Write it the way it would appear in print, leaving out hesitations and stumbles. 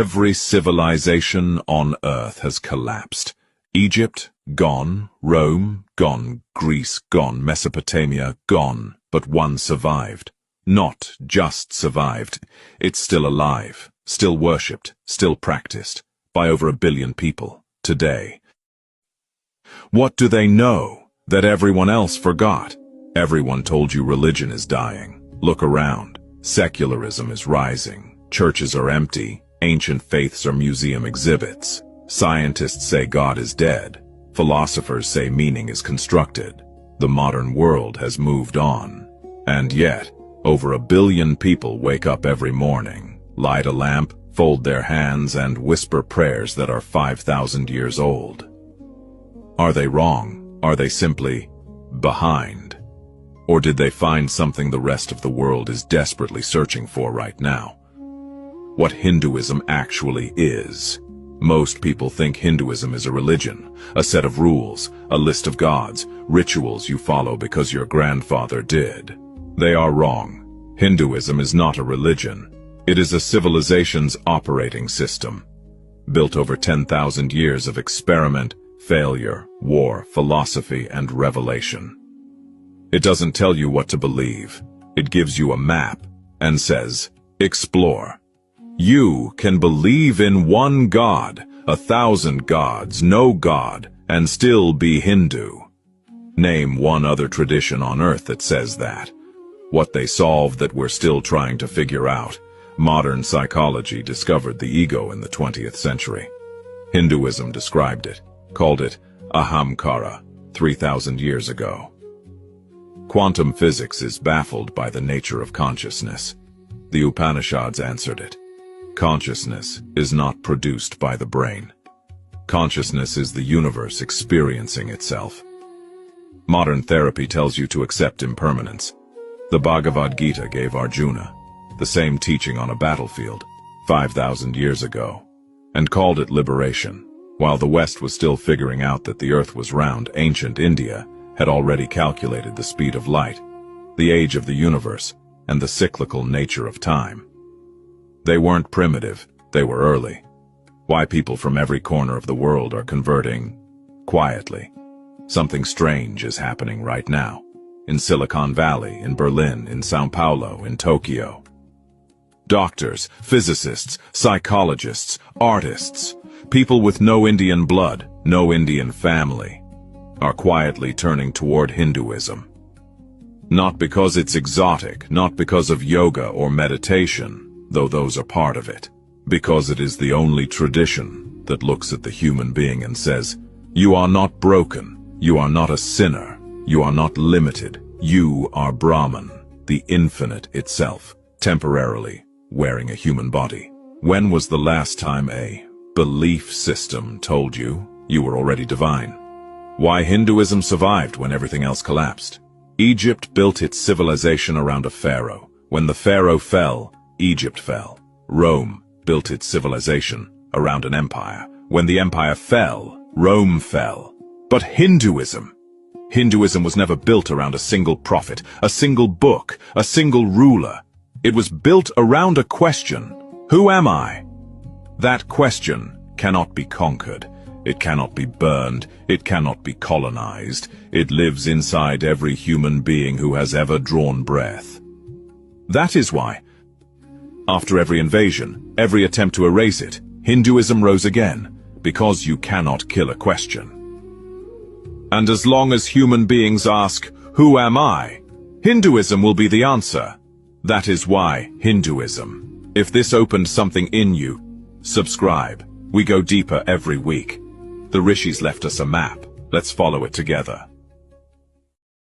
Every civilization on Earth has collapsed. Egypt, gone. Rome, gone. Greece, gone. Mesopotamia, gone. But one survived. Not just survived. It's still alive, still worshipped, still practiced, by over 1 billion people, today. What do they know that everyone else forgot? Everyone told you religion is dying. Look around. Secularism is rising. Churches are empty. Ancient faiths are museum exhibits. Scientists say God is dead. Philosophers say meaning is constructed. The modern world has moved on. And yet, over 1 billion people wake up every morning, light a lamp, fold their hands, and whisper prayers that are 5,000 years old. Are they wrong? Are they simply behind? Or did they find something the rest of the world is desperately searching for right now? What Hinduism actually is. Most people think Hinduism is a religion, a set of rules, a list of gods, rituals you follow because your grandfather did. They are wrong. Hinduism is not a religion. It is a civilization's operating system, built over 10,000 years of experiment, failure, war, philosophy, and revelation. It doesn't tell you what to believe. It gives you a map and says, explore. You can believe in one God, 1,000 gods, no God, and still be Hindu. Name one other tradition on earth that says that. What they solved that we're still trying to figure out. Modern psychology discovered the ego in the 20th century. Hinduism described it, called it ahamkara, 3,000 years ago. Quantum physics is baffled by the nature of consciousness. The Upanishads answered it. Consciousness is not produced by the brain. Consciousness is the universe experiencing itself. Modern therapy tells you to accept impermanence. The Bhagavad Gita gave Arjuna the same teaching on a battlefield 5,000 years ago, and called it liberation. While the West was still figuring out that the earth was round, ancient India had already calculated the speed of light, the age of the universe, and the cyclical nature of time. They weren't primitive, they were early. Why people from every corner of the world are converting quietly. Something strange is happening right now. In Silicon Valley, in Berlin, in Sao Paulo, in Tokyo. Doctors, physicists, psychologists, artists, people with no Indian blood, no Indian family, are quietly turning toward Hinduism. Not because it's exotic, not because of yoga or meditation, though those are part of it, because it is the only tradition that looks at the human being and says, you are not broken, you are not a sinner, you are not limited, you are Brahman, the infinite itself, temporarily wearing a human body. When was the last time a belief system told you you were already divine? Why Hinduism survived when everything else collapsed? Egypt built its civilization around a pharaoh. When the pharaoh fell, Egypt fell. Rome built its civilization around an empire. When the empire fell, Rome fell. But Hinduism was never built around a single prophet, a single book, a single ruler. It was built around a question. Who am I? That question cannot be conquered. It cannot be burned. It cannot be colonized. It lives inside every human being who has ever drawn breath. That is why, after every invasion, every attempt to erase it, Hinduism rose again, because you cannot kill a question. And as long as human beings ask, who am I? Hinduism will be the answer. That is why Hinduism. If this opened something in you, subscribe. We go deeper every week. The Rishis left us a map. Let's follow it together.